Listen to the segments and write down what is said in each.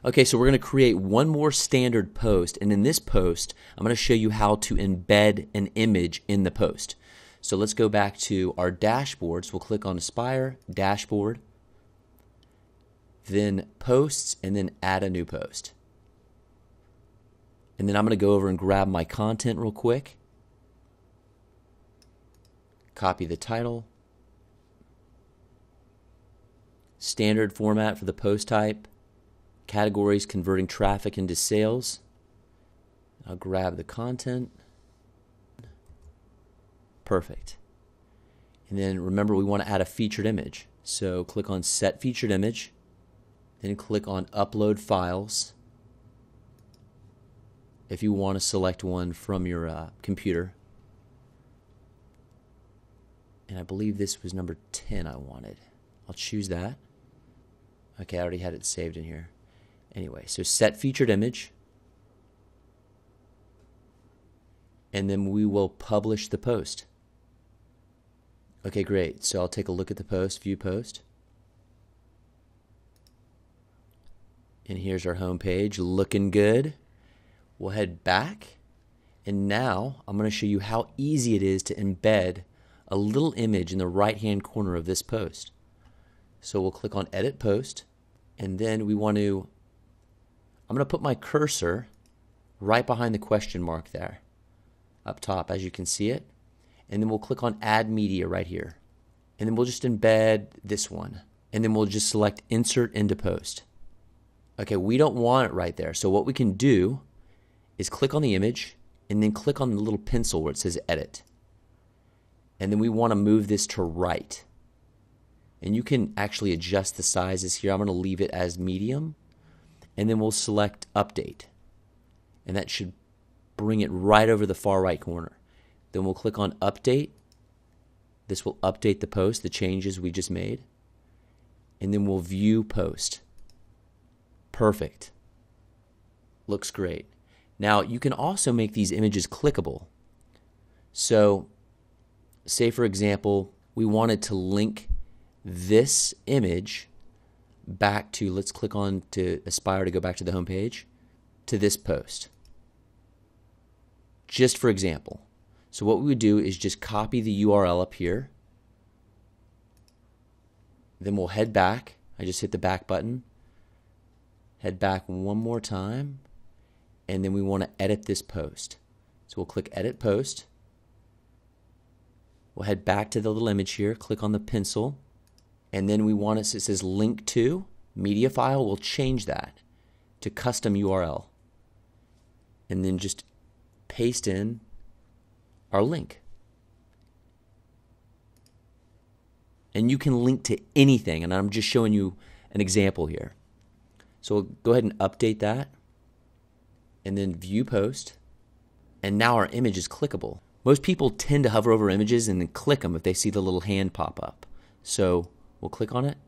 Okay, so we're going to create one more standard post, and in this post, I'm going to show you how to embed an image in the post. So let's go back to our dashboards. We'll click on Aspire, Dashboard, then Posts, and then Add a New Post. And then I'm going to go over and grab my content real quick, copy the title, standard format for the post type, categories converting traffic into sales. I'll grab the content. Perfect. And then remember, we want to add a featured image. So click on Set Featured Image, then click on Upload Files if you want to select one from your computer. And I believe this was number 10 I wanted. I'll choose that. Okay, I already had it saved in here. Anyway, so set featured image, and then we will publish the post. Okay, great. So I'll take a look at the post, view post. And here's our home page, looking good. We'll head back, and now I'm going to show you how easy it is to embed a little image in the right-hand corner of this post. So we'll click on Edit Post, and then we want to I'm going to put my cursor right behind the question mark there, up top, as you can see it. And then we'll click on Add Media right here. And then we'll just embed this one. And then we'll just select Insert into Post. Okay, we don't want it right there. So what we can do is click on the image and then click on the little pencil where it says Edit. And then we want to move this to right. And you can actually adjust the sizes here. I'm going to leave it as medium. And then we'll select Update. And that should bring it right over the far right corner. Then we'll click on Update. This will update the post, the changes we just made. And then we'll view post. Perfect. Looks great. Now you can also make these images clickable. So say for example, we wanted to link this image back to, let's click on to Aspire to go back to the home page, to this post. Just for example. So what we would do is just copy the URL up here. Then we'll head back. I just hit the back button. Head back one more time. And then we want to edit this post. So we'll click Edit Post. We'll head back to the little image here. Click on the pencil. And then we want it says link to media file. We'll change that to custom URL. And then just paste in our link. And you can link to anything, and I'm just showing you an example here. So we'll go ahead and update that, and then view post, and now our image is clickable. Most people tend to hover over images and then click them if they see the little hand pop up. So we'll click on it,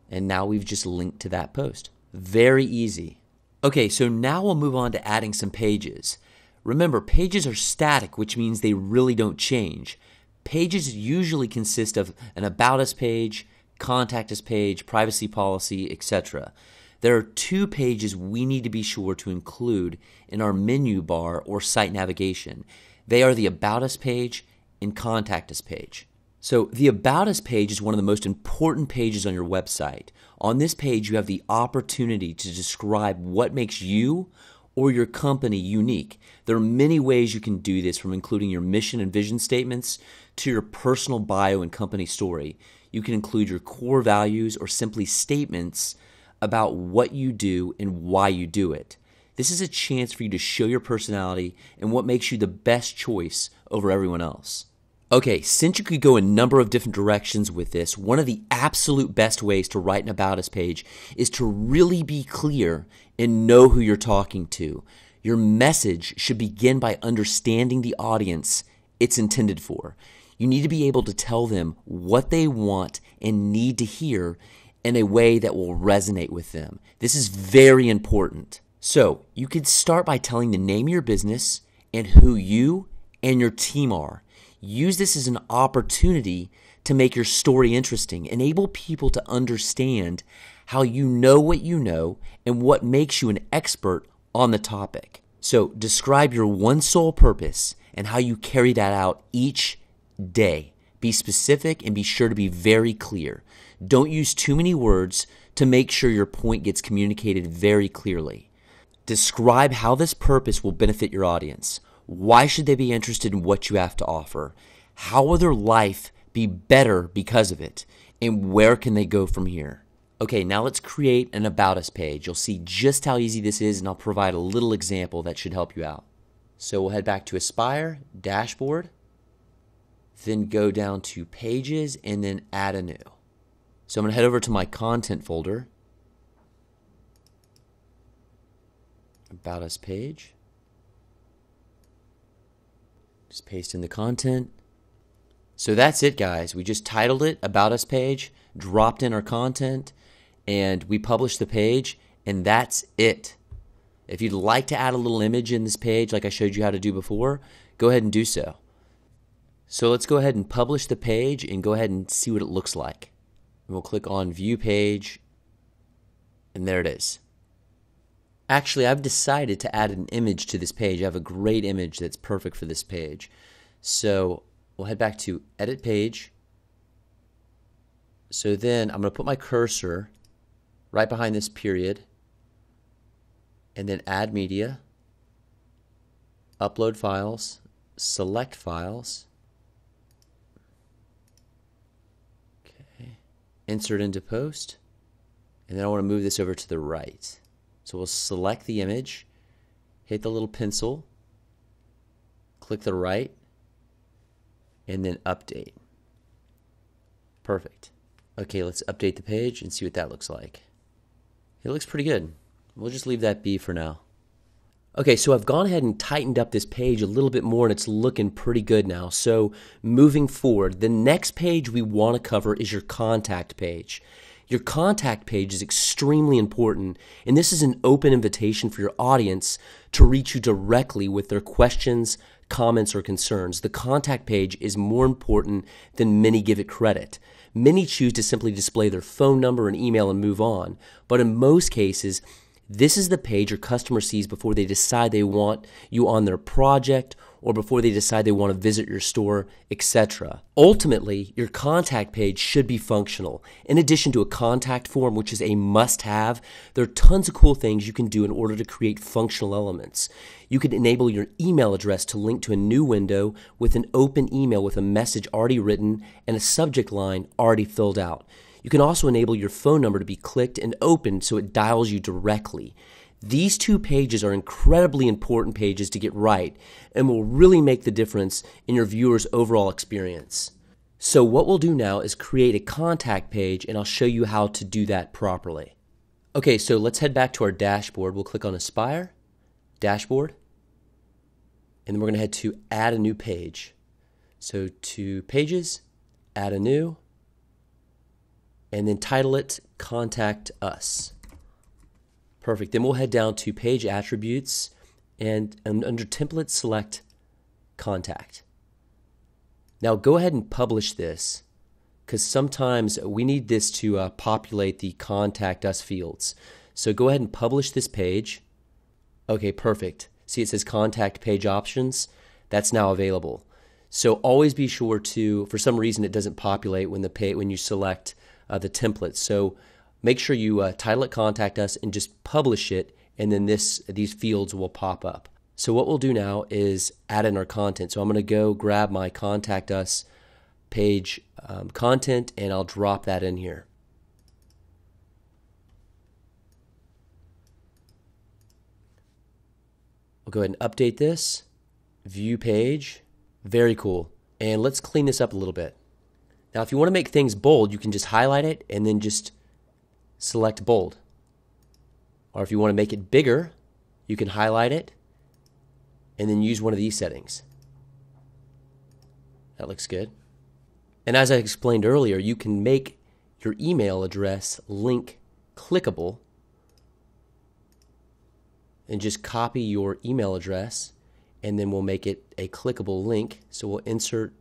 and now we've just linked to that post. Very easy. Okay, so now we'll move on to adding some pages. Remember, pages are static, which means they really don't change. Pages usually consist of an About Us page, Contact Us page, privacy policy, etc. There are two pages we need to be sure to include in our menu bar or site navigation. They are the About Us page and Contact Us page. So the About Us page is one of the most important pages on your website. On this page, you have the opportunity to describe what makes you or your company unique. There are many ways you can do this, from including your mission and vision statements to your personal bio and company story. You can include your core values or simply statements about what you do and why you do it. This is a chance for you to show your personality and what makes you the best choice over everyone else. Okay, since you could go a number of different directions with this, one of the absolute best ways to write an About Us page is to really be clear and know who you're talking to. Your message should begin by understanding the audience it's intended for. You need to be able to tell them what they want and need to hear in a way that will resonate with them. This is very important. So you could start by telling the name of your business and who you and your team are. Use this as an opportunity to make your story interesting. Enable people to understand how you know what you know and what makes you an expert on the topic. So describe your one sole purpose and how you carry that out each day. Be specific and be sure to be very clear. Don't use too many words to make sure your point gets communicated very clearly. Describe how this purpose will benefit your audience. Why should they be interested in what you have to offer? How will their life be better because of it? And where can they go from here? Okay, now let's create an About Us page. You'll see just how easy this is, and I'll provide a little example that should help you out. So we'll head back to Aspire, Dashboard, then go down to Pages, and then Add a New. So I'm going to head over to my Content folder, About Us page. Just paste in the content. So that's it, guys. We just titled it About Us page, dropped in our content, and we published the page, and that's it. If you'd like to add a little image in this page like I showed you how to do before, go ahead and do so. So let's go ahead and publish the page and go ahead and see what it looks like. And we'll click on View Page, and there it is. Actually, I've decided to add an image to this page. I have a great image that's perfect for this page. So we'll head back to Edit Page. So then I'm going to put my cursor right behind this period, and then Add Media, Upload Files, Select Files, okay, Insert into Post, and then I want to move this over to the right. So we'll select the image, hit the little pencil, click the right, and then Update. Perfect. Okay, let's update the page and see what that looks like. It looks pretty good. We'll just leave that be for now. Okay, so I've gone ahead and tightened up this page a little bit more, and it's looking pretty good now. So moving forward, the next page we want to cover is your contact page. Your contact page is extremely important, and this is an open invitation for your audience to reach you directly with their questions, comments, or concerns. The contact page is more important than many give it credit. Many choose to simply display their phone number and email and move on, but in most cases, this is the page your customer sees before they decide they want you on their project or before they decide they want to visit your store, etc. Ultimately, your contact page should be functional. In addition to a contact form, which is a must-have, there are tons of cool things you can do in order to create functional elements. You can enable your email address to link to a new window with an open email with a message already written and a subject line already filled out. You can also enable your phone number to be clicked and opened so it dials you directly. These two pages are incredibly important pages to get right and will really make the difference in your viewers' overall experience. So what we'll do now is create a contact page, and I'll show you how to do that properly. Okay, so let's head back to our dashboard. We'll click on Aspire, Dashboard, and then we're going to head to Add a New Page. So to Pages, Add a New, and then title it Contact Us. Perfect. Then we'll head down to Page Attributes and under Template select Contact. Now go ahead and publish this because sometimes we need this to populate the Contact Us fields. So go ahead and publish this page. Okay, perfect. See, it says Contact Page Options. That's now available. So always be sure to, for some reason it doesn't populate when you select the template. So make sure you title it Contact Us and just publish it, and then these fields will pop up. So what we'll do now is add in our content. So I'm going to go grab my Contact Us page content, and I'll drop that in here. We'll go ahead and update this. View page. Very cool. And let's clean this up a little bit. Now, if you want to make things bold, you can just highlight it and then just select bold. Or if you want to make it bigger, you can highlight it and then use one of these settings. That looks good. And as I explained earlier, you can make your email address link clickable and just copy your email address, and then we'll make it a clickable link. So we'll insert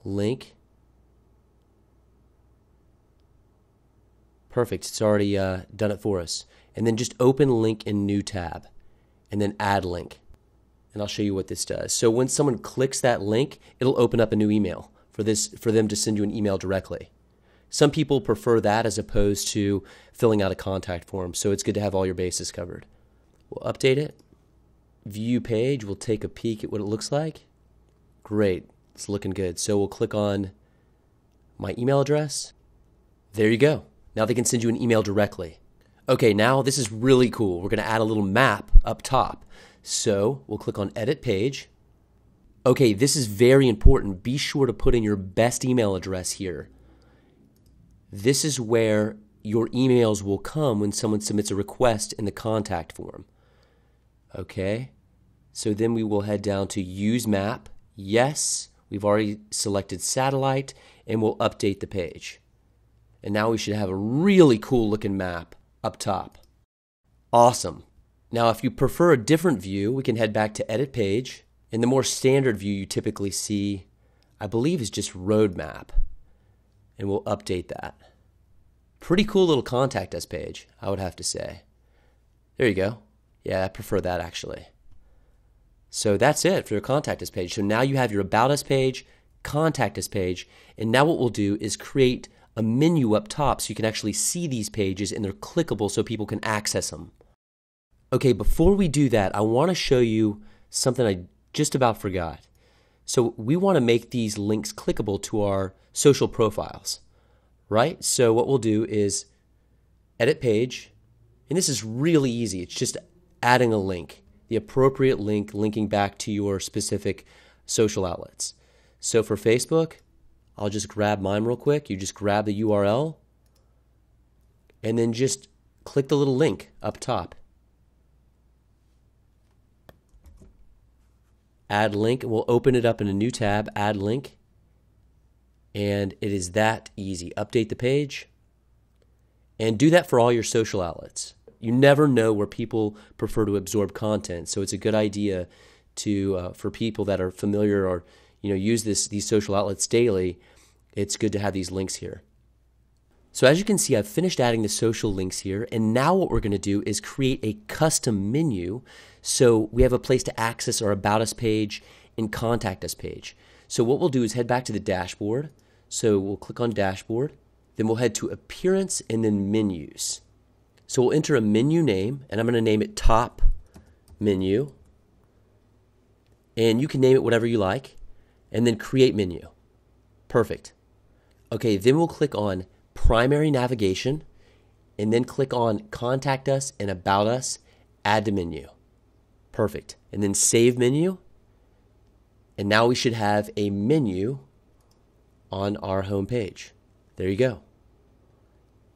link, Perfect. It's already done it for us. And then just open link in new tab and then add link. And I'll show you what this does. So when someone clicks that link, it'll open up a new email for them to send you an email directly. Some people prefer that as opposed to filling out a contact form, so it's good to have all your bases covered. We'll update it. View page, we'll take a peek at what it looks like. Great, it's looking good. So we'll click on my email address. There you go. Now they can send you an email directly. Okay, now this is really cool. We're gonna add a little map up top. So we'll click on edit page. Okay, this is very important. Be sure to put in your best email address here. This is where your emails will come when someone submits a request in the contact form. Okay, so then we will head down to use map. Yes, we've already selected satellite, and we'll update the page. And now we should have a really cool looking map up top. Awesome. Now if you prefer a different view, we can head back to edit page. And the more standard view you typically see, I believe, is just roadmap. And we'll update that. Pretty cool little contact us page, I would have to say. There you go. Yeah, I prefer that actually. So that's it for your contact us page. So now you have your about us page, contact us page, and now what we'll do is create a menu up top so you can actually see these pages and they're clickable so people can access them. Okay, before we do that, I want to show you something I just about forgot. So we want to make these links clickable to our social profiles, right? So what we'll do is edit page, and this is really easy. It's just adding a link, the appropriate link linking back to your specific social outlets. So for Facebook, I'll just grab mine real quick. You just grab the URL and then just click the little link up top. Add link, and we'll open it up in a new tab, add link, and it is that easy. Update the page, and do that for all your social outlets. You never know where people prefer to absorb content, so it's a good idea to for people that are familiar or use these social outlets daily. It's good to have these links here. So as you can see, I've finished adding the social links here, and now what we're going to do is create a custom menu so we have a place to access our About Us page and Contact Us page. So what we'll do is head back to the dashboard. So we'll click on Dashboard, then we'll head to Appearance and then Menus. So we'll enter a menu name, and I'm going to name it Top Menu, and you can name it whatever you like, and then Create Menu. Perfect. Okay, then we'll click on Primary Navigation, and then click on Contact Us and About Us, Add to Menu. Perfect. And then Save Menu, and now we should have a menu on our home page. There you go.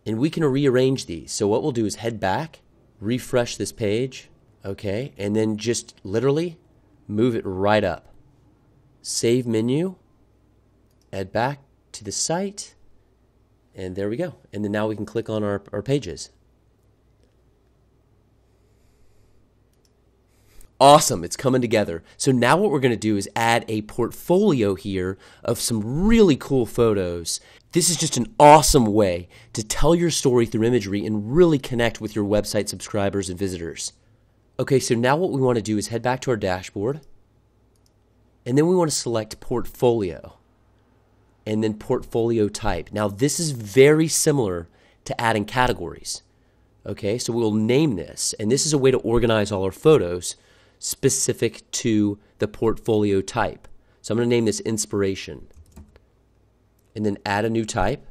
And we can rearrange these. So what we'll do is head back, refresh this page, okay, and then just literally move it right up. Save menu, head back to the site, and there we go. And then now we can click on our pages. Awesome, it's coming together. So now what we're going to do is add a portfolio here of some really cool photos. This is just an awesome way to tell your story through imagery and really connect with your website subscribers and visitors. Okay, so now what we want to do is head back to our dashboard, and then we want to select Portfolio, and then Portfolio Type. Now this is very similar to adding categories. Okay, so we'll name this, and this is a way to organize all our photos specific to the portfolio type. So I'm going to name this Inspiration, and then add a new type.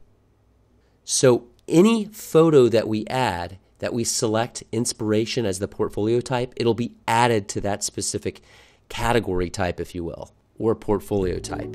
So any photo that we add, that we select Inspiration as the portfolio type, it'll be added to that specific category type, if you will, or portfolio type.